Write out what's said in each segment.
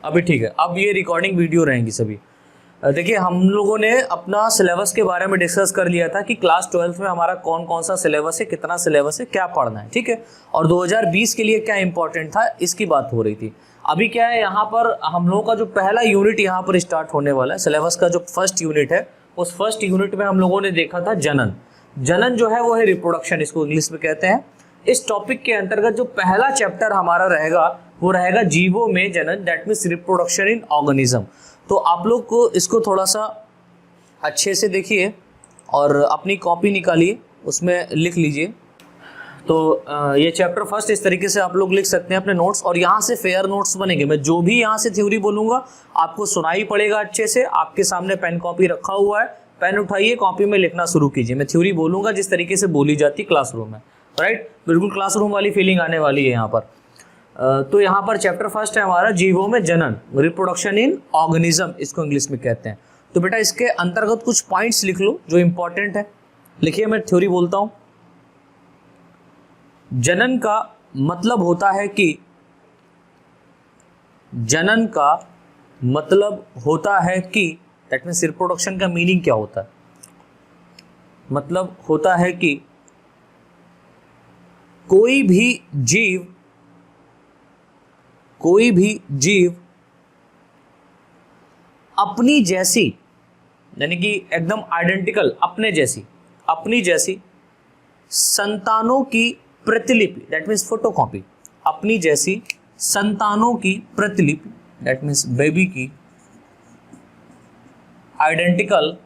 अभी ठीक है। अब ये रिकॉर्डिंग वीडियो रहेंगी सभी। देखिए, हम लोगों ने अपना सिलेबस के बारे में डिस्कस कर लिया था कि क्लास 12th में हमारा कौन कौन सा सिलेबस है, कितना सिलेबस है, क्या पढ़ना है, ठीक है। और 2020 के लिए क्या इंपॉर्टेंट था इसकी बात हो रही थी। अभी क्या है, यहाँ पर हम लोगों का जो पहला यूनिट यहाँ पर स्टार्ट होने वाला है, सिलेबस का जो फर्स्ट यूनिट है, उस फर्स्ट यूनिट में हम लोगों ने देखा था जनन। जनन जो है वो है रिप्रोडक्शन, इसको इंग्लिश में कहते हैं। इस टॉपिक के अंतर्गत जो पहला चैप्टर हमारा रहेगा वो रहेगा जीवों में जनन, that means reproduction in organism. तो आप लोग को इसको थोड़ा सा अच्छे से देखिए और अपनी कॉपी निकालिए, उसमें लिख लीजिए। तो ये चैप्टर फर्स्ट इस तरीके से आप लोग लिख सकते हैं अपने नोट्स, और यहाँ से फेयर नोट्स बनेंगे। मैं जो भी यहाँ से थ्योरी बोलूँगा आपको सुनाई पड़ेगा अच्छे से। आपके सामने पेन कॉपी रखा हुआ है, पेन उठाइए, कॉपी में लिखना शुरू कीजिए। मैं थ्योरी बोलूँगा जिस तरीके से बोली जाती है क्लासरूम में, राइट। बिल्कुल क्लासरूम वाली फीलिंग आने वाली है यहाँ पर। तो यहाँ पर चैप्टर फर्स्ट है हमारा जीवों में जनन, रिप्रोडक्शन इन ऑर्गेनिज्म, इसको इंग्लिश में कहते हैं। तो बेटा इसके अंतर्गत कुछ पॉइंट्स लिख लो जो इंपॉर्टेंट है। लिखिए, मैं थ्योरी बोलता हूँ। जनन का मतलब होता है कि, जनन का मतलब होता है कि, दैट मीन्स रिप्रोडक्शन का मीनिंग क्या होता है? मतलब होता है कि कोई भी जीव अपनी जैसी, यानी कि एकदम आइडेंटिकल, अपनी जैसी संतानों की प्रतिलिपि, दैट मीन्स फोटोकॉपी, अपनी जैसी संतानों की प्रतिलिपि, दैट मीन्स बेबी की आइडेंटिकल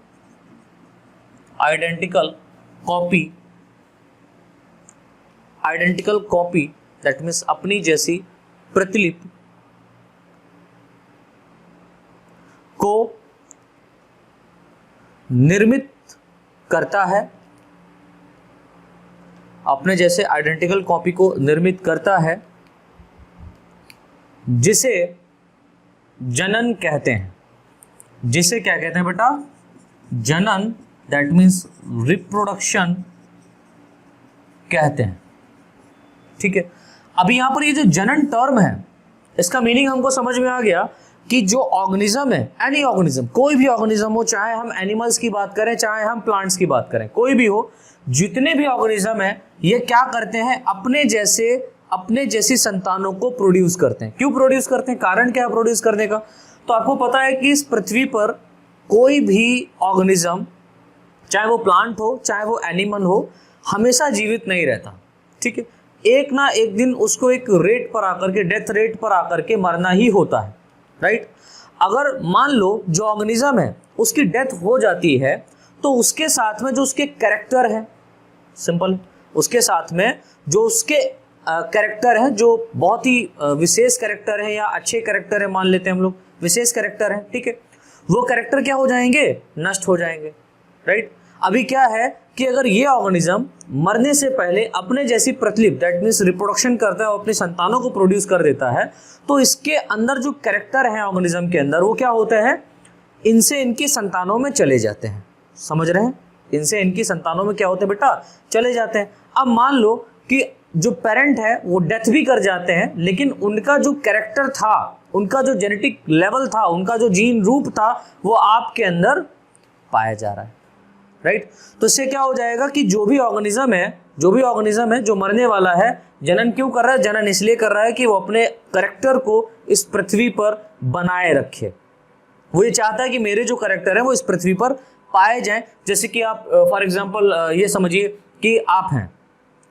कॉपी, दैट मीन्स अपनी जैसी प्रतिलिपि को निर्मित करता है, अपने जैसे आइडेंटिकल कॉपी को निर्मित करता है, जिसे जनन कहते हैं। जिसे क्या कहते हैं बेटा? जनन, दैट मीन्स रिप्रोडक्शन कहते हैं, ठीक है। अभी यहां पर ये जो जनन टर्म है, इसका मीनिंग हमको समझ में आ गया कि जो ऑर्गेनिज्म है, एनी ऑर्गेनिज्म, कोई भी ऑर्गेनिज्म हो, चाहे हम एनिमल्स की बात करें, चाहे हम प्लांट्स की बात करें, कोई भी हो, जितने भी ऑर्गेनिज्म है ये क्या करते हैं? अपने जैसी संतानों को प्रोड्यूस करते हैं। क्यों प्रोड्यूस करते हैं? कारण क्या है प्रोड्यूस करने का? तो आपको पता है कि इस पृथ्वी पर कोई भी ऑर्गेनिज्म, चाहे वो प्लांट हो, चाहे वो एनिमल हो, हमेशा जीवित नहीं रहता, ठीक है। एक ना एक दिन उसको एक रेट पर आकर के, डेथ रेट पर आकर के मरना ही होता है, राइट। अगर मान लो जो ऑर्गेनिज्म है उसकी डेथ हो जाती है, तो उसके साथ में जो उसके कैरेक्टर है, सिंपल, उसके साथ में जो उसके कैरेक्टर है, जो बहुत ही विशेष कैरेक्टर है या अच्छे कैरेक्टर है, मान लेते हैं हम लोग विशेष कैरेक्टर है, ठीक है, वो कैरेक्टर क्या हो जाएंगे? नष्ट हो जाएंगे, राइट। अभी क्या है कि अगर ये ऑर्गेनिज्म मरने से पहले अपने जैसी प्रतिलिपि, दैट मीन्स रिप्रोडक्शन करता है और अपनी संतानों को प्रोड्यूस कर देता है, तो इसके अंदर जो कैरेक्टर है ऑर्गेनिज्म के अंदर, वो क्या होते हैं? इनसे इनकी संतानों में चले जाते हैं। समझ रहे हैं? इनसे इनकी संतानों में क्या होते हैं बेटा? चले जाते हैं। अब मान लो कि जो पेरेंट है वो डेथ भी कर जाते हैं, लेकिन उनका जो कैरेक्टर था, उनका जो जेनेटिक लेवल था, उनका जो जीन रूप था, वो आपके अंदर पाया जा रहा है, राइट। तो इससे क्या हो जाएगा कि जो भी ऑर्गेनिज्म है जो मरने वाला है, जनन क्यों कर रहा है? जनन इसलिए कर रहा है कि वो अपने कैरेक्टर को इस पृथ्वी पर बनाए रखे। वो ये चाहता है कि मेरे जो कैरेक्टर है वो इस पृथ्वी पर पाए जाएं। जैसे कि आप फॉर एग्जांपल ये समझिए कि आप हैं,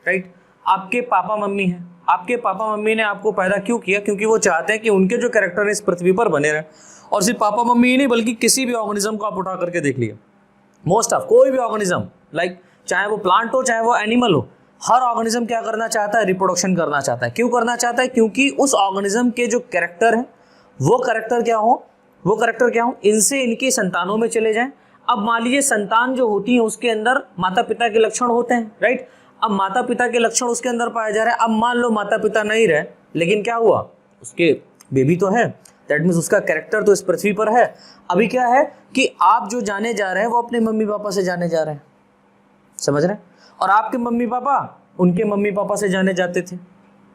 राइट, आपके पापा मम्मी हैं। आपके पापा मम्मी ने आपको पैदा क्यों किया? क्योंकि वो चाहते हैं कि उनके जो कैरेक्टर है इस पृथ्वी पर बने रहें। और सिर्फ पापा मम्मी ही नहीं, बल्कि किसी भी ऑर्गेनिज्म को आप उठा करके देख लिए, मोस्ट ऑफ कोई भी ऑर्गेनिज्म, लाइक चाहे वो प्लांट हो, चाहे वो एनिमल हो, हर ऑर्गेनिज्म क्या करना चाहता है? रिप्रोडक्शन करना चाहता है। क्यों करना चाहता है? क्योंकि उस ऑर्गेनिज्म के जो कैरेक्टर है, वो कैरेक्टर क्या हो? इनसे इनकी संतानों में चले जाएं। अब मान लीजिए संतान जो होती है उसके अंदर माता पिता के लक्षण होते हैं, राइट। अब माता पिता के लक्षण उसके अंदर पाए जा रहे हैं। अब मान लो माता पिता नहीं रहे, लेकिन क्या हुआ? उसके बेबी तो है, दैट मीन्स उसका कैरेक्टर तो इस पृथ्वी पर है। अभी क्या है कि आप जो जाने जा रहे हैं वो अपने मम्मी पापा से जाने जा रहे हैं, समझ रहे हैं। और आपके मम्मी पापा उनके मम्मी पापा से जाने जाते थे,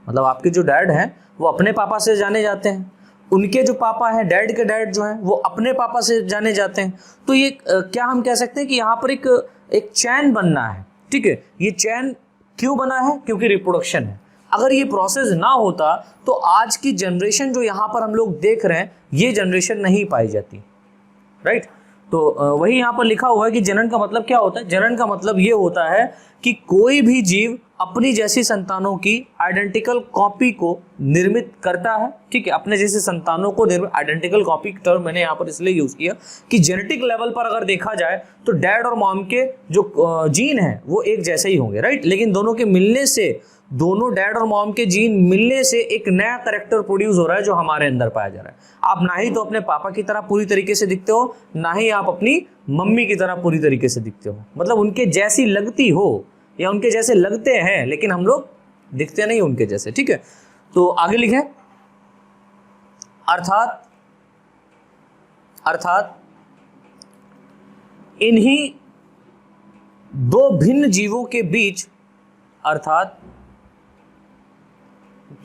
मतलब आपके जो डैड हैं वो अपने पापा से जाने जाते हैं, उनके जो पापा हैं, डैड के डैड जो हैं, वो अपने पापा से जाने जाते हैं। तो ये क्या हम कह सकते हैं कि यहाँ पर एक चैन बनना है, ठीक है। ये चैन क्यों बना है? क्योंकि रिप्रोडक्शन है। अगर ये प्रोसेस ना होता तो आज की जनरेशन जो यहाँ पर हम लोग देख रहे हैं, ये जनरेशन नहीं पाई जाती, राइट। तो वही यहाँ पर लिखा हुआ है कि जनन का मतलब क्या होता है। जनन का मतलब ये होता है कि कोई भी जीव अपनी जैसी संतानों की आइडेंटिकल कॉपी को निर्मित करता है, ठीक है। अपने जैसे संतानों को निर्मित, आइडेंटिकल कॉपी टर्म मैंने यहाँ पर इसलिए यूज किया कि जेनेटिक लेवल पर अगर देखा जाए तो डैड और मॉम के जो जीन है वो एक जैसे ही होंगे, राइट। लेकिन दोनों के मिलने से, दोनों डैड और मॉम के जीन मिलने से एक नया कैरेक्टर प्रोड्यूस हो रहा है जो हमारे अंदर पाया जा रहा है। आप ना ही तो अपने पापा की तरह पूरी तरीके से दिखते हो, ना ही आप अपनी मम्मी की तरह पूरी तरीके से दिखते हो। मतलब उनके जैसी लगती हो या उनके जैसे लगते हैं, लेकिन हम लोग दिखते नहीं उनके जैसे, ठीक है। तो आगे लिखें, अर्थात इन्हीं दो भिन्न जीवों के बीच, अर्थात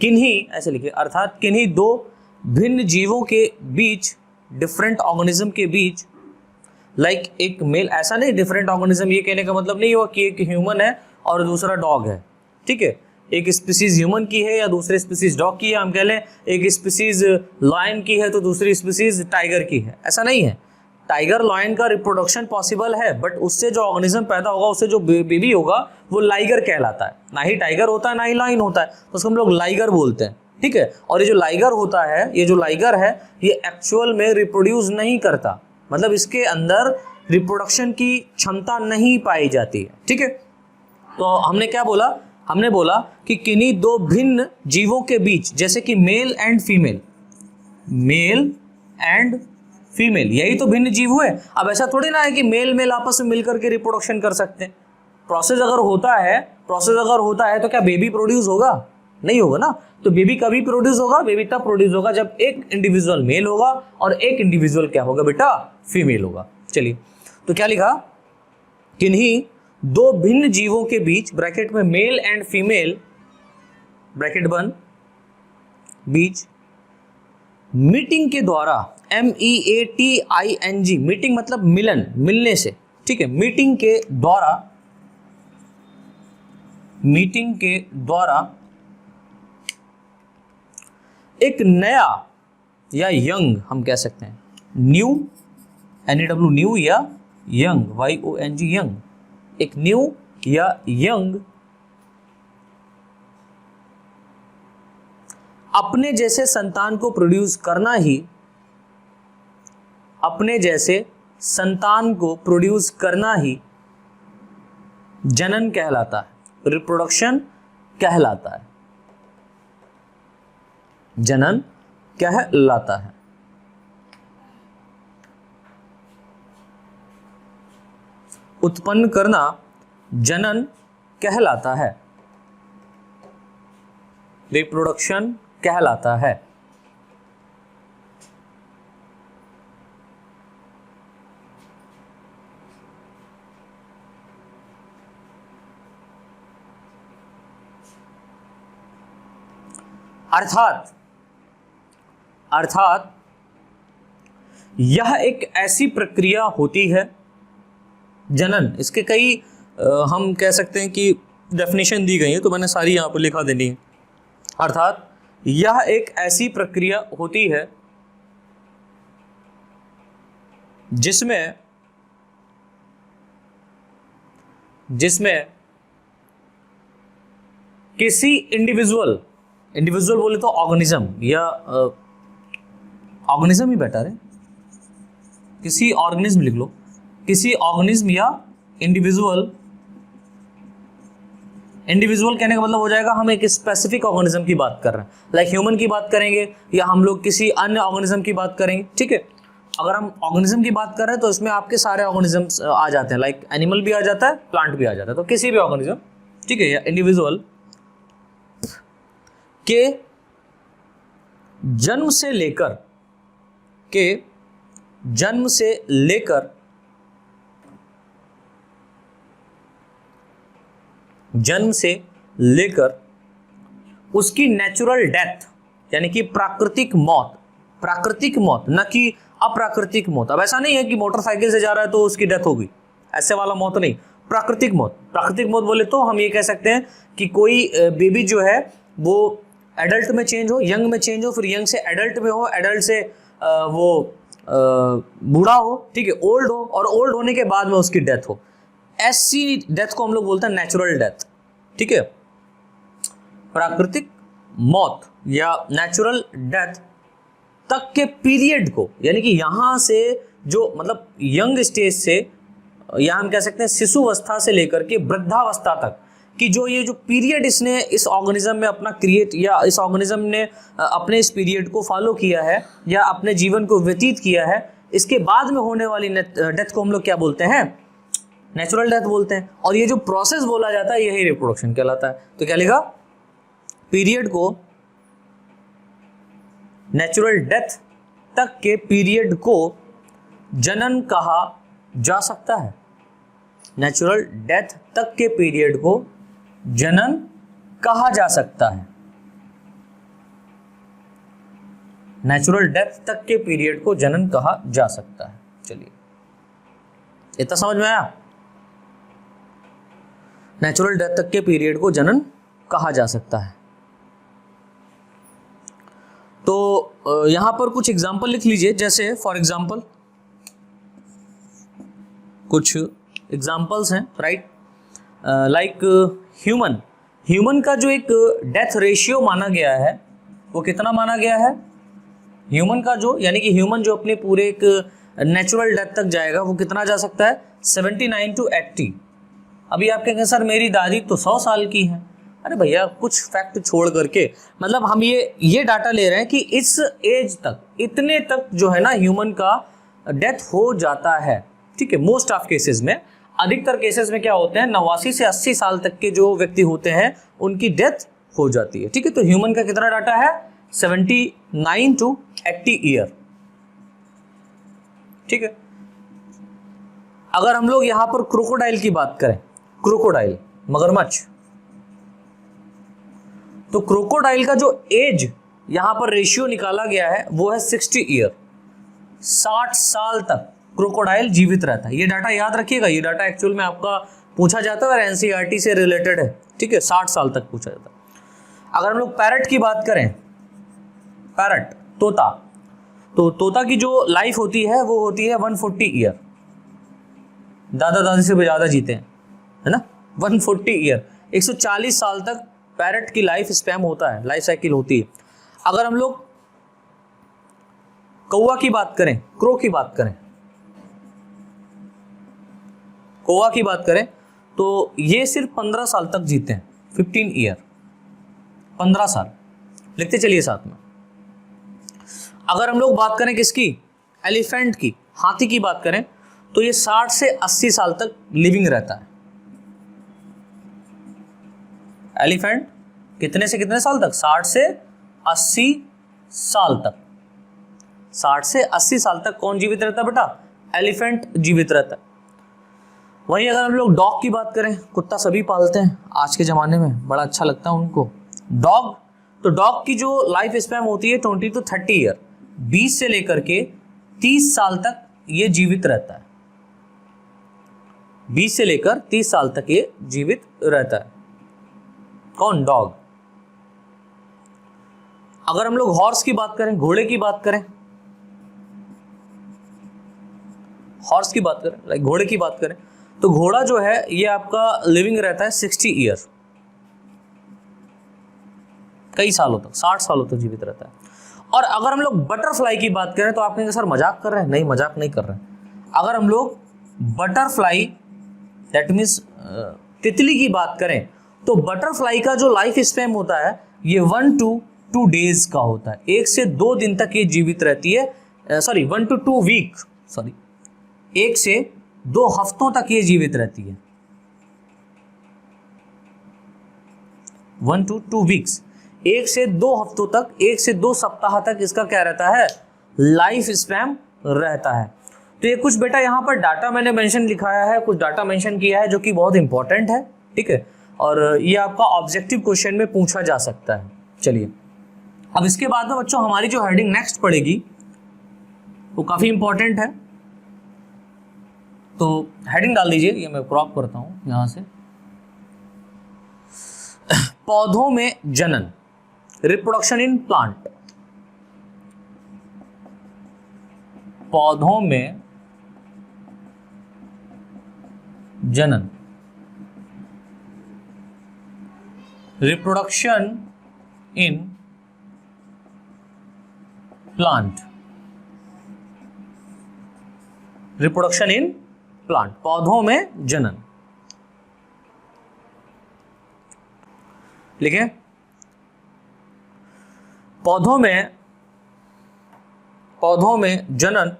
किन्हीं, ऐसे लिखिए, अर्थात किन्हीं दो भिन्न जीवों के बीच, डिफरेंट ऑर्गेनिज्म के बीच, लाइक एक मेल, ऐसा नहीं डिफरेंट ऑर्गेनिज्म, ये कहने का मतलब नहीं हुआ कि एक ह्यूमन है और दूसरा डॉग है, ठीक है। एक स्पीसीज ह्यूमन की है या दूसरे स्पीसीज डॉग की है, हम कह लें एक स्पीसीज लायन की है तो दूसरी स्पीसीज टाइगर की है, ऐसा नहीं है। टाइगर लायन का रिप्रोडक्शन पॉसिबल है, बट उससे जो ऑर्गेनिज्म पैदा होगा, उससे जो बेबी होगा वो लाइगर कहलाता है। ना ही टाइगर होता है ना ही लायन होता है, तो उसको हम लोग लाइगर बोलते हैं, ठीक है। और ये जो लाइगर होता है, ये जो लाइगर है, ये एक्चुअल में रिप्रोड्यूस नहीं करता, मतलब इसके अंदर रिप्रोडक्शन की क्षमता नहीं पाई जाती है, ठीक है। तो हमने क्या बोला? हमने बोला कि किन्हीं दो भिन्न जीवों के बीच, जैसे कि male and female, male and female, यही तो भिन्न जीव हुए। अब ऐसा थोड़ी ना है कि मेल मेल आपस में मिलकर के रिप्रोडक्शन कर सकते हैं। प्रोसेस अगर होता है तो क्या बेबी प्रोड्यूस होगा? नहीं होगा ना। तो बेबी कभी प्रोड्यूस होगा? बेबी तब प्रोड्यूस होगा जब एक इंडिविजुअल मेल होगा और एक इंडिविजुअल क्या होगा बेटा? फीमेल होगा। चलिए, तो क्या लिखा? किन्हीं दो भिन्न जीवों के बीच, ब्रैकेट में मेल एंड फीमेल, ब्रैकेट बंद, बीच, मीटिंग के द्वारा, MEATING, मीटिंग मतलब मिलन, मिलने से, ठीक है। मीटिंग के द्वारा एक नया या यंग, हम कह सकते हैं न्यू, NEW न्यू, या यंग, YONG यंग, एक न्यू या यंग अपने जैसे संतान को प्रोड्यूस करना ही, अपने जैसे संतान को प्रोड्यूस करना ही जनन कहलाता है, रिप्रोडक्शन कहलाता है, जनन कहलाता है। उत्पन्न करना जनन कहलाता है, रिप्रोडक्शन कहलाता है। अर्थात यह एक ऐसी प्रक्रिया होती है, जनन, इसके कई हम कह सकते हैं कि डेफिनेशन दी गई है, तो मैंने सारी यहां पर लिखा देनी है। अर्थात यह एक ऐसी प्रक्रिया होती है जिसमें किसी इंडिविजुअल बोले तो ऑर्गेनिज्म, या ऑर्गेनिज्म ही बेटर है, किसी ऑर्गेनिज्म लिख लो, किसी ऑर्गेनिज्म या इंडिविजुअल कहने का मतलब हो जाएगा हम एक स्पेसिफिक ऑर्गेनिज्म की बात कर रहे हैं, लाइक ह्यूमन की बात करेंगे या हम लोग किसी अन्य ऑर्गेनिज्म की बात करेंगे, ठीक है। अगर हम ऑर्गेनिज्म की बात कर रहे हैं तो इसमें आपके सारे ऑर्गेनिज्म आ जाते हैं, लाइक एनिमल भी आ जाता है, प्लांट भी आ जाता है, तो किसी भी ऑर्गेनिज्म, ठीक है, या इंडिविजुअल के जन्म से लेकर उसकी नेचुरल डेथ, यानी कि प्राकृतिक मौत प्राकृतिक मौत, न कि अप्राकृतिक मौत। अब ऐसा नहीं है कि मोटरसाइकिल से जा रहा है तो उसकी डेथ हो गई, ऐसे वाला मौत नहीं। प्राकृतिक मौत, प्राकृतिक मौत बोले तो हम ये कह सकते हैं कि कोई बेबी जो है वो एडल्ट में चेंज हो, यंग में चेंज हो, फिर यंग से एडल्ट में हो, एडल्ट से वो बूढ़ा हो, ठीक है, ओल्ड हो, और ओल्ड होने के बाद में उसकी डेथ हो। ऐसी डेथ को हम लोग बोलते हैं नेचुरल डेथ, ठीक है। प्राकृतिक मौत या नेचुरल डेथ तक के पीरियड को, यानी कि यहां से जो मतलब यंग स्टेज से, या हम कह सकते हैं शिशुवस्था से लेकर के वृद्धावस्था तक कि जो ये जो पीरियड इसने इस ऑर्गेनिज्म में अपना क्रिएट, या इस ऑर्गेनिज्म ने अपने इस पीरियड को फॉलो किया है या अपने जीवन को व्यतीत किया है, इसके बाद में होने वाली डेथ को हम लोग क्या बोलते हैं? नेचुरल डेथ बोलते हैं। और ये जो प्रोसेस बोला जाता है यही रिप्रोडक्शन कहलाता है। तो क्या लिखा? पीरियड को, नेचुरल डेथ तक के पीरियड को जनन कहा जा सकता है। नेचुरल डेथ तक के पीरियड को जनन कहा जा सकता है। नेचुरल डेथ तक के पीरियड को जनन कहा जा सकता है। चलिए, इतना समझ में आया? नेचुरल डेथ तक के पीरियड को जनन कहा जा सकता है। तो यहां पर कुछ एग्जाम्पल लिख लीजिए, जैसे फॉर एग्जाम्पल कुछ एग्जाम्पल्स हैं, राइट, लाइक ह्यूमन का जो एक डेथ रेशियो माना गया है वो कितना माना गया है? ह्यूमन का जो, यानी कि ह्यूमन जो अपने पूरे एक नेचुरल डेथ तक जाएगा वो कितना जा सकता है? 79 to 80। अभी आप कहेंगे सर मेरी दादी तो 100 साल की है। अरे भैया कुछ फैक्ट छोड़ करके, मतलब हम ये डाटा ले रहे हैं कि इस एज तक, इतने तक जो है ना ह्यूमन का डेथ हो जाता है, ठीक है। मोस्ट ऑफ केसेस में, अधिकतर केसेस में क्या होते हैं, 89 से 80 साल तक के जो व्यक्ति होते हैं उनकी डेथ हो जाती है, ठीक है। तो ह्यूमन का कितना डाटा है? 79 to 80 ईयर, ठीक है। अगर हम लोग यहां पर क्रोकोडाइल की बात करें, क्रोकोडाइल मगरमच्छ, तो क्रोकोडाइल का जो एज यहां पर रेशियो निकाला गया है वो है 60 ईयर। 60 साल तक क्रोकोडाइल जीवित रहता है। ये डाटा याद रखिएगा, ये डाटा एक्चुअल में आपका पूछा जाता है और एनसीईआरटी से रिलेटेड है, ठीक है। 60 साल तक पूछा जाता है। अगर हम लोग पैरट की बात करें, पैरट तोता, तो तोता की जो लाइफ होती है वो होती है 140 ईयर। दादा दादी से भी ज्यादा जीते हैं, है ना, 140 ईयर, 140 साल तक पैरट की लाइफ स्पैम होता है, लाइफ साइकिल होती है। अगर हम लोग कौवा की बात करें, क्रो की बात करें, कौवा की बात करें तो ये सिर्फ 15 साल तक जीते हैं, 15 ईयर, 15 साल। लिखते चलिए साथ में। अगर हम लोग बात करें किसकी? एलिफेंट की, हाथी की बात करें तो ये 60 से 80 साल तक लिविंग रहता है। एलिफेंट कितने से कितने साल तक? 60 से 80 साल तक। 60 से 80 साल तक कौन जीवित रहता है बेटा? एलिफेंट जीवित रहता है। वहीं अगर हम लोग डॉग की बात करें, कुत्ता सभी पालते हैं आज के ज़माने में, बड़ा अच्छा लगता है उनको डॉग। तो डॉग की जो लाइफ स्पैन होती है 20 to 30 ईयर, 20 से लेकर के 30 साल तक ये जीवित रहता है। 20 से लेकर 30 साल तक ये जीवित रहता है। कौन? डॉग। अगर हम लोग हॉर्स की बात करें, घोड़े की बात करें, हॉर्स की बात करें, लाइक घोड़े की बात करें, तो घोड़ा जो है ये आपका लिविंग रहता है 60 ईयर, कई सालों तक, 60 सालों तक जीवित रहता है। और अगर हम लोग बटरफ्लाई की बात करें तो आप कहेंगे सर मजाक कर रहे हैं। नहीं, मजाक नहीं कर रहे हैं। अगर हम लोग बटरफ्लाई, दैट मीन्स तितली की बात करें, तो बटरफ्लाई का जो लाइफ स्पैन होता है ये 1 to 2 डेज का होता है। 1 से 2 दिन तक ये जीवित रहती है, 1 to 2 वीक, 1 से 2 हफ्तों तक ये जीवित रहती है। 1 to 2 वीक्स, 1 से 2 हफ्तों तक, 1 से 2 सप्ताह तक इसका क्या रहता है? लाइफ स्पैन रहता है। तो ये कुछ बेटा यहाँ पर डाटा मैंने मेंशन लिखाया है, कुछ डाटा मेंशन किया है जो कि बहुत इंपॉर्टेंट है, ठीक है। और ये आपका ऑब्जेक्टिव क्वेश्चन में पूछा जा सकता है। चलिए अब इसके बाद में बच्चों हमारी जो हेडिंग नेक्स्ट पड़ेगी वो काफी इंपॉर्टेंट है, तो हेडिंग डाल दीजिए, ये मैं क्रॉप करता हूं यहां से। पौधों में जनन, रिप्रोडक्शन इन प्लांट। पौधों में जनन, reproduction in plant. Reproduction in plant, पौधों में जनन। लिखें, पौधों में जनन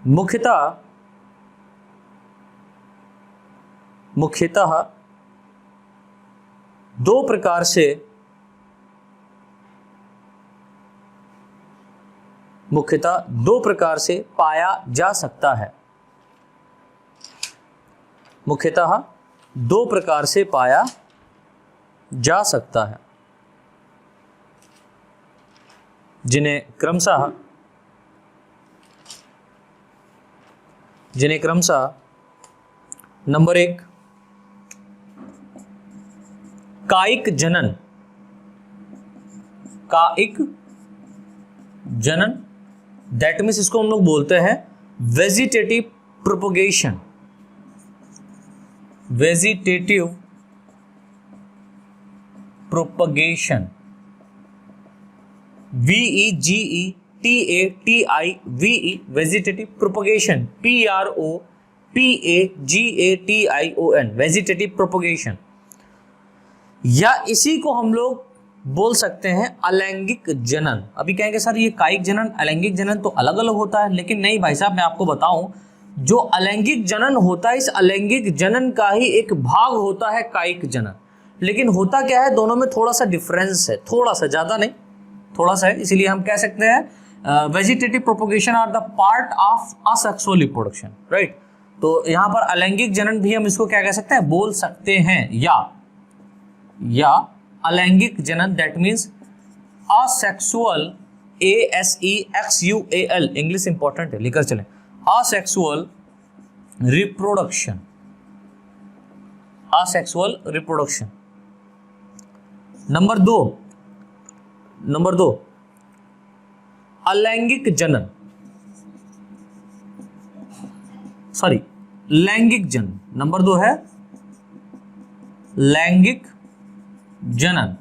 मुख्यतः दो प्रकार से पाया जा सकता है। मुख्यतः दो प्रकार से पाया जा सकता है, जिन्हें क्रमशः नंबर 1 कायिक जनन, दैट मीन्स इसको हम लोग बोलते हैं vegetative propagation. Vegetative propagation, VEGETATIVE, vegetative propagation, PROPAGATION, vegetative propagation. या इसी को हम लोग बोल सकते हैं अलैंगिक जनन। अभी कहेंगे सर ये कायिक जनन अलैंगिक जनन तो अलग अलग होता है, लेकिन नहीं भाई साहब, मैं आपको बताऊं, जो अलैंगिक जनन होता है इस अलैंगिक जनन का ही एक भाग होता है कायिक जनन। लेकिन होता क्या है, दोनों में थोड़ा सा डिफरेंस है, थोड़ा सा, ज्यादा नहीं, थोड़ा सा है। इसीलिए हम कह सकते हैं vegetative propagation are the part of asexual reproduction, right. तो यहां पर अलैंगिक जनन भी हम इसको क्या कह सकते हैं, बोल सकते हैं, या अलैंगिक जनन, that means asexual, ASEXUAL, English important है, लिखकर चलें, asexual reproduction. Asexual reproduction. Number दो अलैंगिक जनन, सॉरी लैंगिक जनन। नंबर 2 है लैंगिक जनन,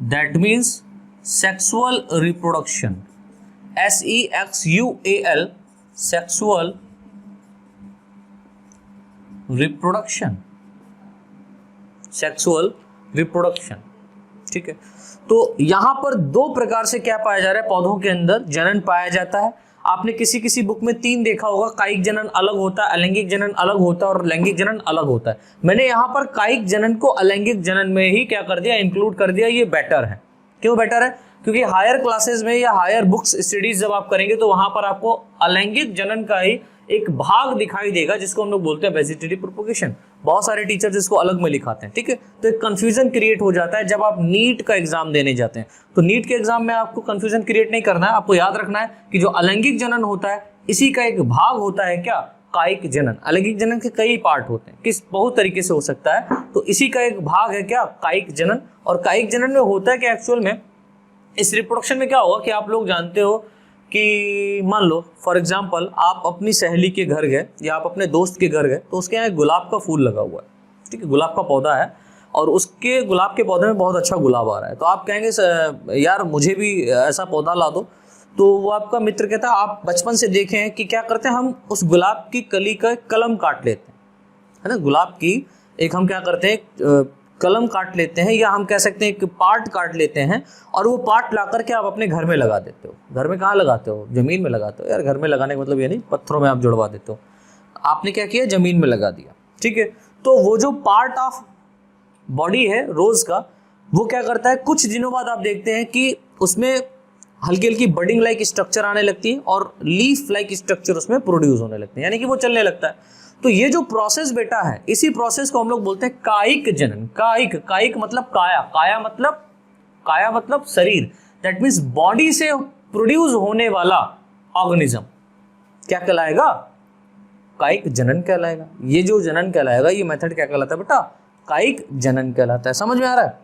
that means sexual reproduction, SEXUAL, sexual reproduction, sexual reproduction. ठीक है, तो यहां पर दो प्रकार से क्या पाया जा रहा है, पौधों के अंदर जनन पाया जाता है। आपने किसी बुक में 3 देखा होगा, कायिक जनन अलग होता है, अलैंगिक जनन अलग होता है और लैंगिक जनन अलग होता है। मैंने यहाँ पर कायिक जनन को अलैंगिक जनन में ही क्या कर दिया, इंक्लूड कर दिया। ये बेटर है। क्यों बेटर है? क्योंकि हायर क्लासेस में या हायर बुक्स स्टडीज जब आप करेंगे तो वहां पर आपको अलैंगिक जनन का ही एक भाग दिखाई देगा, जिसको हम लोग बोलते हैं वेजिटेटिव प्रोपगेशन। बहुत सारे टीचर्स इसको अलग में लिखाते हैं। ठीक है, तो एक कंफ्यूजन क्रिएट हो जाता है जब आप नीट का एग्जाम देने जाते हैं। तो नीट के एग्जाम में आपको कंफ्यूजन क्रिएट नहीं करना है, आपको याद रखना है कि जो अलैंगिक जनन होता है इसी का एक भाग होता है क्या, कायिक जनन। अलैंगिक जनन के कई पार्ट होते हैं, किस बहुत तरीके से हो सकता है, तो इसी का एक भाग है क्या, कायिक जनन। और कायिक जनन में होता है कि एक्चुअल में इस रिप्रोडक्शन में क्या होगा कि आप लोग जानते हो कि मान लो फॉर एग्जांपल आप अपनी सहेली के घर गए या आप अपने दोस्त के घर गए, तो उसके यहाँ एक गुलाब का फूल लगा हुआ है। ठीक है, गुलाब का पौधा है और उसके गुलाब के पौधे में बहुत अच्छा गुलाब आ रहा है। तो आप कहेंगे यार मुझे भी ऐसा पौधा ला दो। तो वो आपका मित्र कहता है, आप बचपन से देखे हैं कि क्या करते हैं, हम उस गुलाब की कली का कलम काट लेते हैं, है ना। गुलाब की एक हम क्या करते हैं, कलम काट लेते हैं, या हम कह सकते हैं एक पार्ट काट लेते हैं और वो पार्ट ला करके आप अपने घर में लगा देते हो। घर में कहाँ लगाते हो, जमीन में लगाते हो। यार घर में लगाने का मतलब ये नहीं पत्थरों में आप जुड़वा देते हो, आपने क्या किया, जमीन में लगा दिया। ठीक है, तो वो जो पार्ट ऑफ बॉडी है रोज का, वो क्या करता है, कुछ दिनों बाद आप देखते हैं कि उसमें हल्की हल्की बडिंग लाइक स्ट्रक्चर आने लगती है और लीफ लाइक स्ट्रक्चर उसमें प्रोड्यूस होने लगते हैं, यानी कि वो चलने लगता है। तो ये जो प्रोसेस बेटा है, इसी प्रोसेस को हम लोग बोलते हैं कायिक जनन। कायिक, कायिक मतलब काया, काया मतलब शरीर, दैट मीन्स बॉडी से प्रोड्यूस होने वाला ऑर्गेनिज्म क्या कहलाएगा? कायिक जनन कहलाएगा। ये जो जनन कहलाएगा, ये मेथड क्या कहलाता है बेटा? कायिक जनन कहलाता है। समझ में आ रहा है?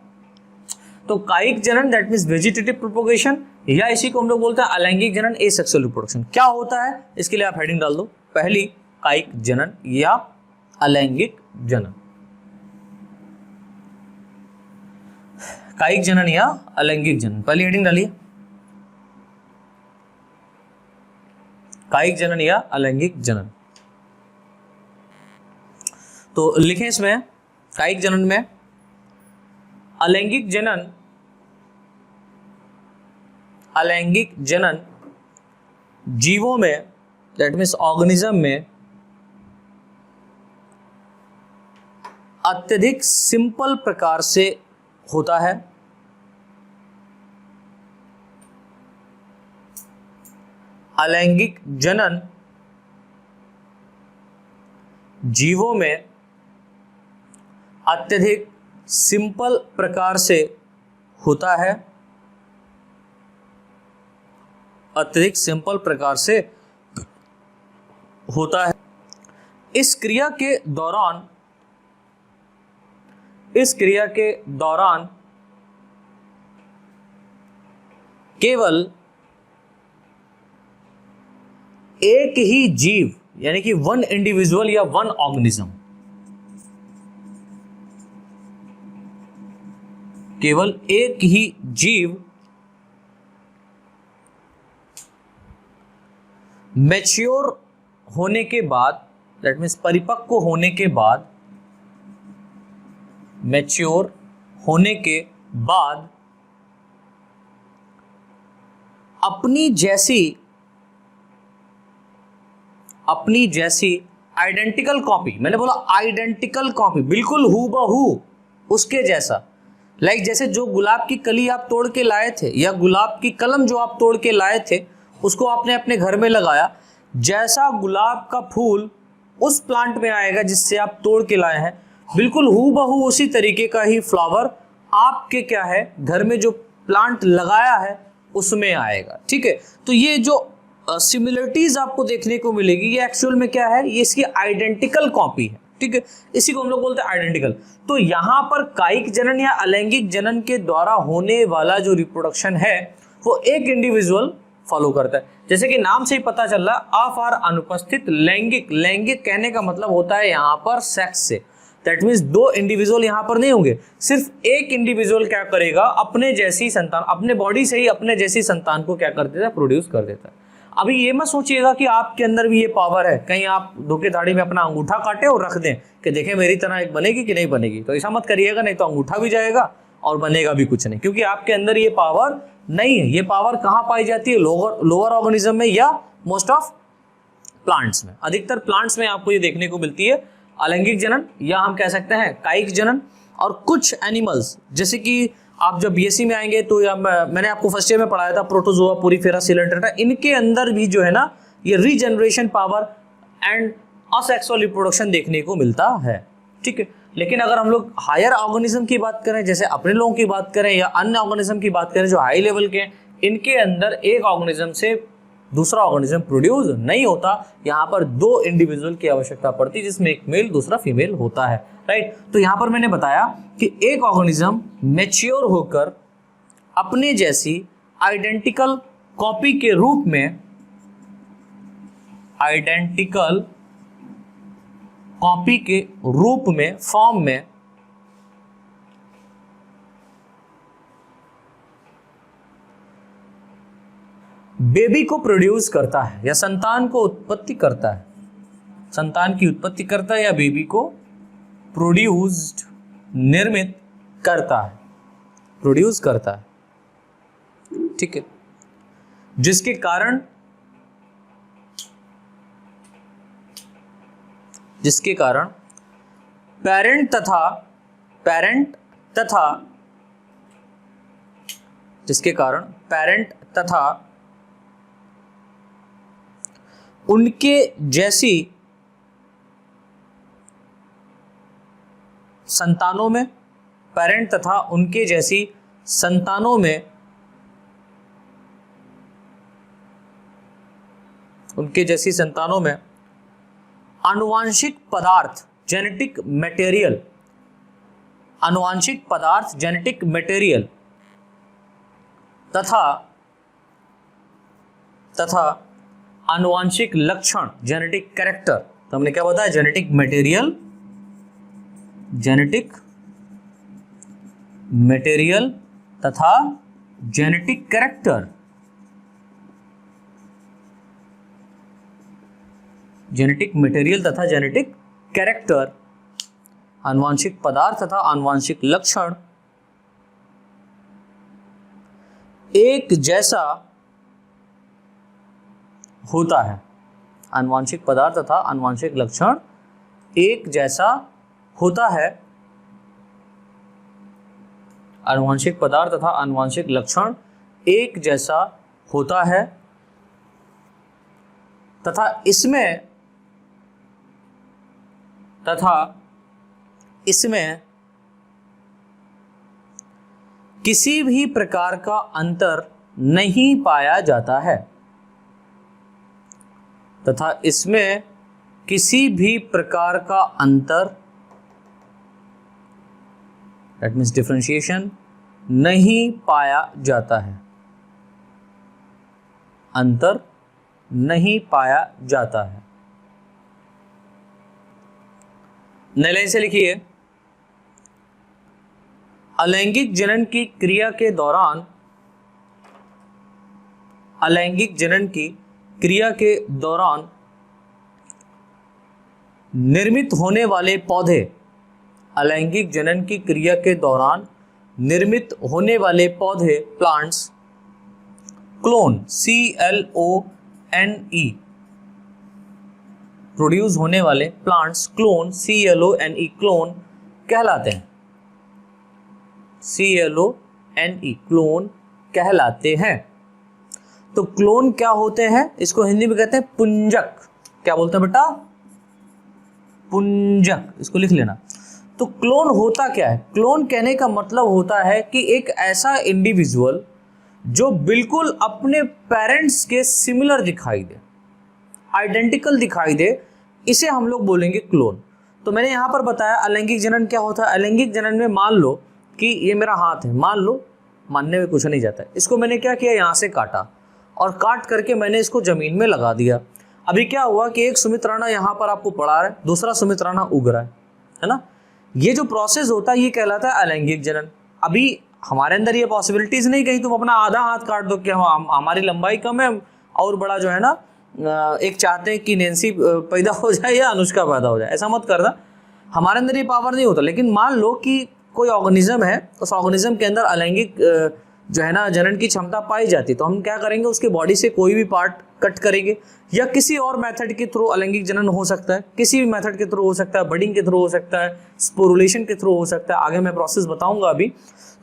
तो कायिक जनन दैट मीन्स वेजिटेटिव प्रोपोगेशन, या इसी को हम लोग बोलते हैं अलैंगिक जनन, एसेक्सुअल रिप्रोडक्शन। क्या होता है इसके लिए आप हेडिंग डाल दो, पहली कायिक जनन या अलैंगिक जनन। कायिक जनन या अलैंगिक जनन, पहली हेडिंग डालिए, कायिक जनन या अलैंगिक जनन। तो लिखें इसमें कायिक जनन में अलैंगिक जनन, अलैंगिक जनन जीवों में दैट मीन्स ऑर्गेनिज्म में अत्यधिक सिंपल प्रकार से होता है। अलैंगिक जनन जीवों में अत्यधिक सिंपल प्रकार से होता है, अत्यधिक सिंपल प्रकार से होता है। इस क्रिया के दौरान केवल एक ही जीव यानी कि वन इंडिविजुअल या वन ऑर्गेनिज्म, केवल एक ही जीव मैच्योर होने के बाद, दैट मीन्स परिपक्व होने के बाद, मैच्योर होने के बाद अपनी जैसी आइडेंटिकल कॉपी, मैंने बोला आइडेंटिकल कॉपी, बिल्कुल हूबहू उसके जैसा, लाइक जैसे जो गुलाब की कली आप तोड़ के लाए थे या गुलाब की कलम जो आप तोड़ के लाए थे उसको आपने अपने घर में लगाया, जैसा गुलाब का फूल उस प्लांट में आएगा जिससे आप तोड़ के लाए हैं, बिल्कुल हूबहू उसी तरीके का ही फ्लावर आपके क्या है घर में जो प्लांट लगाया है उसमें आएगा। ठीक है, तो ये जो सिमिलरिटीज आपको देखने को मिलेगी ये एक्चुअल में क्या है, ये इसकी आइडेंटिकल कॉपी है। ठीक है, इसी को हम लोग बोलते हैं आइडेंटिकल। तो यहाँ पर कायिक जनन या अलैंगिक जनन के द्वारा होने वाला जो रिप्रोडक्शन है वो एक इंडिविजुअल फॉलो करता है। जैसे कि नाम से ही पता चल रहा है, अफार अनुपस्थित लैंगिक, लैंगिक कहने का मतलब होता है यहाँ पर सेक्स से, दैट मीन्स दो इंडिविजुअल यहाँ पर नहीं होंगे, सिर्फ एक इंडिविजुअल क्या करेगा, अपने जैसी संतान, अपने बॉडी से ही अपने जैसी संतान को क्या कर देता है, प्रोड्यूस कर देता है। अभी ये मत सोचिएगा कि आपके अंदर भी ये पावर है, कहीं आप धोखेधाड़ी में अपना अंगूठा काटे और रख दें कि देखें मेरी तरह एक बनेगी कि नहीं बनेगी, तो ऐसा मत करिएगा, नहीं तो अंगूठा भी जाएगा और बनेगा भी कुछ नहीं, क्योंकि आपके अंदर ये पावर नहीं है। ये पावर कहाँ पाई जाती है, लोअर ऑर्गेनिज्म में या मोस्ट ऑफ प्लांट्स में, अधिकतर प्लांट्स में आपको ये देखने को मिलती है अलैंगिक जनन, या हम कह सकते हैं कायिक जनन। और कुछ एनिमल्स जैसे कि आप जब बीएससी में आएंगे तो या मैंने आपको फर्स्ट ईयर में पढ़ाया था प्रोटोजोआ, पोरीफेरा, सिलेंट्रेटा, इनके अंदर भी जो है ना ये regeneration power and asexual reproduction देखने को मिलता है। ठीक है, लेकिन अगर हम लोग हायर ऑर्गेनिज्म की बात करें, जैसे अपने लोगों की बात करें या अन्य ऑर्गेनिज्म की बात करें जो हाई लेवल के, इनके अंदर एक ऑर्गेनिज्म से दूसरा ऑर्गेनिज्म प्रोड्यूस नहीं होता, यहाँ पर दो इंडिविजुअल की आवश्यकता पड़ती है जिसमें एक मेल दूसरा फीमेल होता है। राइट, तो यहाँ पर मैंने बताया कि एक ऑर्गेनिज्म मैच्योर होकर अपने जैसी आइडेंटिकल कॉपी के रूप में, आइडेंटिकल कॉपी के रूप में, फॉर्म में बेबी को प्रोड्यूस करता है या संतान को उत्पत्ति करता है, संतान की उत्पत्ति करता है या बेबी को प्रोड्यूस्ड, निर्मित करता है, प्रोड्यूस करता है। ठीक है, जिसके कारण पेरेंट तथा उनके जैसी संतानों में, पेरेंट तथा उनके जैसी संतानों में, उनके जैसी संतानों में आनुवांशिक पदार्थ जेनेटिक मटेरियल, आनुवांशिक पदार्थ जेनेटिक मटेरियल तथा आनुवांशिक लक्षण जेनेटिक कैरेक्टर। तो हमने क्या बताया, जेनेटिक मटेरियल, जेनेटिक मटेरियल तथा जेनेटिक कैरेक्टर, जेनेटिक मटेरियल तथा जेनेटिक कैरेक्टर, आनुवांशिक पदार्थ तथा आनुवांशिक लक्षण एक जैसा होता है। आनुवांशिक पदार्थ तथा आनुवांशिक लक्षण एक जैसा होता है। आनुवांशिक पदार्थ तथा आनुवांशिक लक्षण एक जैसा होता है तथा इसमें किसी भी प्रकार का अंतर नहीं पाया जाता है, तथा इसमें किसी भी प्रकार का अंतर, दैट मीन्स डिफरेंशिएशन, नहीं पाया जाता है, अंतर नहीं पाया जाता है। नई लाइन से लिखिए, अलैंगिक जनन की क्रिया के दौरान, अलैंगिक जनन की क्रिया के दौरान निर्मित होने वाले पौधे, अलैंगिक जनन की क्रिया के दौरान निर्मित होने वाले पौधे, प्लांट्स, क्लोन, CLONE, प्रोड्यूस होने वाले प्लांट्स क्लोन, CLONE, क्लोन कहलाते हैं, CLONE, क्लोन कहलाते हैं। तो क्लोन क्या होते हैं, इसको हिंदी में कहते हैं पुंजक। क्या बोलते हैं बेटा, पुंजक, इसको लिख लेना। तो क्लोन होता क्या है, क्लोन कहने का मतलब होता है कि एक ऐसा इंडिविजुअल जो बिल्कुल अपने पेरेंट्स के सिमिलर दिखाई दे, आइडेंटिकल दिखाई दे, इसे हम लोग बोलेंगे क्लोन। तो मैंने यहां पर बताया अलैंगिक जनन क्या होता है। अलैंगिक जनन में मान लो कि ये मेरा हाथ है, मान लो, मानने में कुछ नहीं जाता है, इसको मैंने क्या किया, यहां से काटा और काट करके मैंने इसको जमीन में लगा दिया। अभी क्या हुआ कि एक सुमित्राना यहाँ पर आपको पड़ा है, दूसरा सुमित्राना उग रहा है ना। ये जो प्रोसेस होता है ये कहलाता है अलैंगिक जनन। अभी हमारे अंदर ये पॉसिबिलिटीज नहीं, कहीं तुम अपना आधा हाथ काट दो कि हमारी लंबाई कम है और बड़ा जो है ना, एक चाहते हैं कि नैन्सी पैदा हो जाए या अनुष्का पैदा हो जाए, ऐसा मत करना, हमारे अंदर ये पावर नहीं होता। लेकिन मान लो कि कोई ऑर्गेनिज्म है, उस ऑर्गेनिज्म के अंदर अलैंगिक जो है ना जनन की क्षमता पाई जाती, तो हम क्या करेंगे, उसके बॉडी से कोई भी पार्ट कट करेंगे या किसी और मेथड के थ्रू अलैंगिक जनन हो सकता है, किसी भी मेथड के थ्रू हो सकता है, बडिंग के थ्रू हो सकता है, स्पोरुलेशन के थ्रू हो सकता है, आगे मैं प्रोसेस बताऊंगा अभी।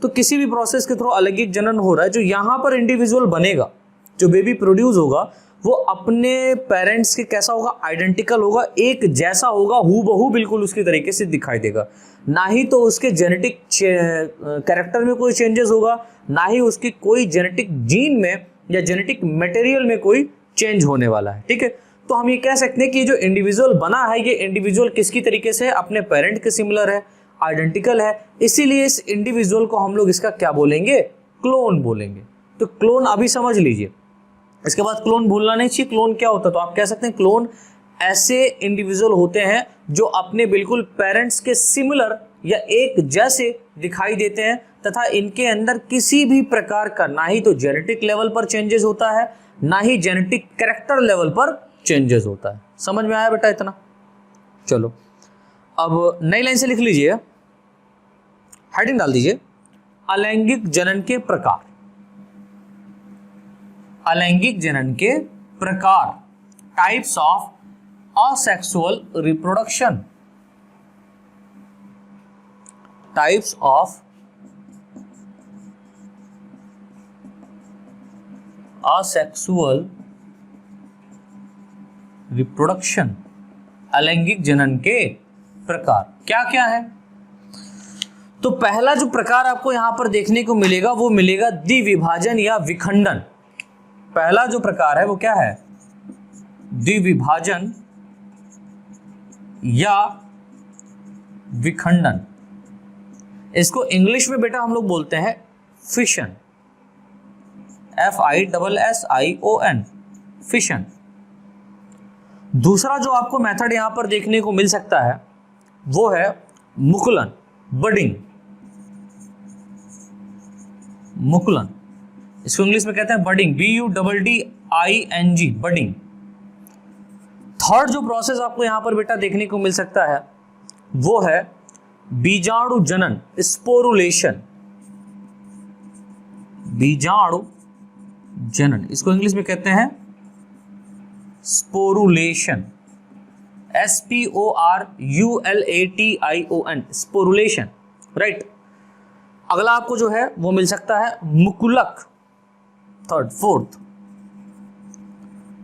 तो किसी भी प्रोसेस के थ्रू अलैंगिक जनन हो रहा है, जो यहाँ पर इंडिविजुअल बनेगा, जो बेबी प्रोड्यूस होगा, वो अपने पेरेंट्स के कैसा होगा, आइडेंटिकल होगा, एक जैसा होगा, हूबहू बिल्कुल उसके तरीके से दिखाई देगा। ना ही तो उसके जेनेटिक कैरेक्टर में कोई चेंजेस होगा, ना ही उसकी कोई जेनेटिक जीन में या जेनेटिक मटेरियल में कोई चेंज होने वाला है। ठीक है, तो हम ये कह सकते हैं कि जो इंडिविजुअल बना है, ये इंडिविजुअल किसकी तरीके से है, अपने पेरेंट के सिमिलर है, आइडेंटिकल है, इसीलिए इस इंडिविजुअल को हम लोग इसका क्या बोलेंगे, क्लोन बोलेंगे। तो क्लोन अभी समझ लीजिए, इसके बाद क्लोन भूलना नहीं चाहिए। क्लोन क्या होता है, तो आप कह सकते हैं क्लोन ऐसे इंडिविजुअल होते हैं जो अपने बिल्कुल पेरेंट्स के सिमिलर या एक जैसे दिखाई देते हैं, तथा इनके अंदर किसी भी प्रकार का ना ही तो जेनेटिक लेवल पर चेंजेस होता है, ना ही जेनेटिक कैरेक्टर लेवल पर चेंजेस होता है। समझ में आया बेटा इतना? चलो अब नई लाइन से लिख लीजिए, हेडिंग डाल दीजिए, अलैंगिक जनन के प्रकार। अलैंगिक जनन के प्रकार, types of asexual reproduction, types of asexual reproduction, अलैंगिक जनन के प्रकार क्या क्या है। तो पहला जो प्रकार आपको यहां पर देखने को मिलेगा वो मिलेगा द्विविभाजन या विखंडन। पहला जो प्रकार है वो क्या है? द्विविभाजन या विखंडन। इसको इंग्लिश में बेटा हम लोग बोलते हैं फिशन, FISSION, फिशन। दूसरा जो आपको मेथड यहां पर देखने को मिल सकता है वो है मुकुलन, बडिंग, मुकुलन। इसको इंग्लिश में कहते हैं बडिंग, BUDDING, बडिंग। थर्ड जो प्रोसेस आपको यहां पर बेटा देखने को मिल सकता है वो है बीजाणु जनन, स्पोरुलेशन, बीजाणु जनन। इसको इंग्लिश में कहते हैं स्पोरुलेशन, SPORULATION, स्पोरुलेशन, राइट। अगला आपको जो है वो मिल सकता है मुकुलक, थर्ड, फोर्थ,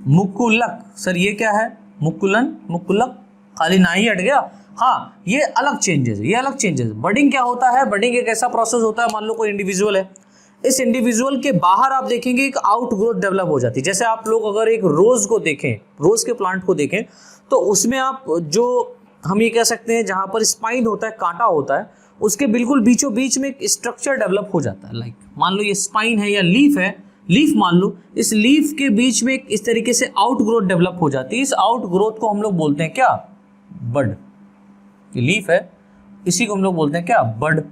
मुकुलक। सर ये क्या है? मुकुलन, मुकुलक, खाली ना ही हट गया। हाँ, ये अलग चेंजेस, ये अलग चेंजेस। बडिंग क्या होता है? बडिंग एक ऐसा प्रोसेस होता है, मान लो कोई इंडिविजुअल है, इस इंडिविजुअल के बाहर आप देखेंगे एक आउटग्रोथ डेवलप हो जाती है। जैसे आप लोग अगर एक रोज को देखें, रोज के प्लांट को देखें, तो उसमें आप जो हम ये कह सकते हैं जहां पर स्पाइन होता है, कांटा होता है, उसके बिल्कुल बीचों बीच में एक स्ट्रक्चर डेवलप हो जाता है। लाइक मान लो ये स्पाइन है या लीफ है, लीफ मान लो, इस लीफ के बीच में इस तरीके से आउटग्रोथ डेवलप हो जाती है। इस आउटग्रोथ को हम लोग बोलते हैं क्या? बड। ये लीफ है, इसी को हम लोग बोलते हैं क्या? बड।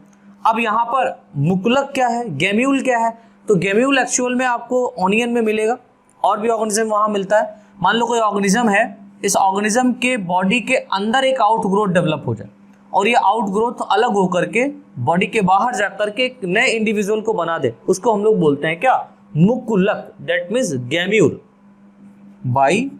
अब यहाँ पर मुकुलक क्या है, गेम्यूल क्या है? तो गेम्यूल एक्चुअल में आपको ऑनियन में मिलेगा, और भी ऑर्गेनिज्म वहां मिलता है। मान लो कोई ऑर्गेनिज्म है, इस ऑर्गेनिज्म के बॉडी के अंदर एक आउटग्रोथ डेवलप हो जाए, और ये आउटग्रोथ अलग होकर के बॉडी के बाहर जाकर के एक नए इंडिविजुअल को बना दे, उसको हम लोग बोलते हैं क्या? मुकुलक। That means gemmule, by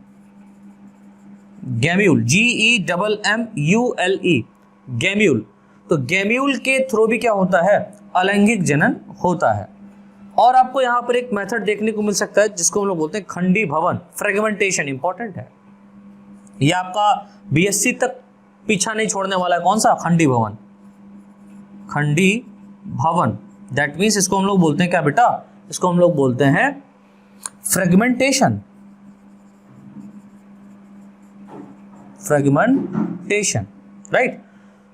gemmule, GEMMULE, gemmule. तो गेम्यूल के थ्रू भी क्या होता है? अलैंगिक जनन होता है। और आपको यहां पर एक मेथड देखने को मिल सकता है जिसको हम लोग बोलते हैं खंडी भवन, फ्रेगमेंटेशन। इंपॉर्टेंट है ये, आपका BSc तक पीछा नहीं छोड़ने वाला है। कौन सा? खंडी भवन, खंडी भवन। दैट मीन्स इसको हम लोग बोलते हैं क्या बेटा? इसको हम लोग बोलते हैं फ्रेगमेंटेशन, फ्रेगमेंटेशन, राइट।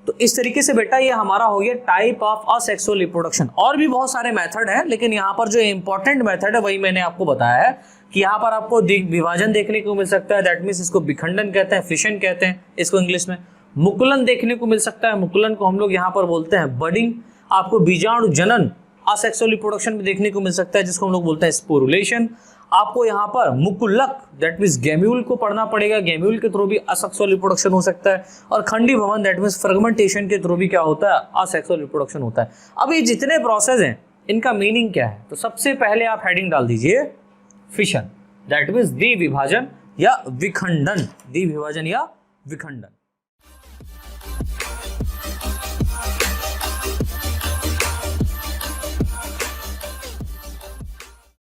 तो इस तरीके से बेटा ये हमारा हो गया टाइप ऑफ असेक्सुअल रिप्रोडक्शन। और भी बहुत सारे मेथड हैं, लेकिन यहाँ पर जो इंपॉर्टेंट मेथड है वही मैंने आपको बताया है कि यहाँ पर आपको विभाजन देखने को मिल सकता है। दैट मीन्स इसको विखंडन कहते हैं, फिशन कहते हैं इसको इंग्लिश में। मुकुलन देखने को मिल सकता है, मुकुलन को हम लोग यहाँ पर बोलते हैं बडिंग। आपको बीजाणु जनन असेक्सुअल रिप्रोडक्शन में देखने को मिल सकता है, जिसको हम लोग बोलते हैं स्पोरुलेशन। आपको यहाँ पर मुकुलक दैट मीन्स गेम्यूल को पढ़ना पड़ेगा, गेम्यूल के थ्रू भी असेक्सुअल रिप्रोडक्शन हो सकता है। और खंडी भवन दैट मीन्स फ्रेगमेंटेशन के थ्रू भी क्या होता है? असेक्सुअल रिप्रोडक्शन होता है। अब ये जितने प्रोसेस हैं इनका मीनिंग क्या है? तो सबसे पहले आप हेडिंग डाल दीजिए फिशन, दैट मीन्स द्विविभाजन या विखंडन, द्विविभाजन या विखंडन।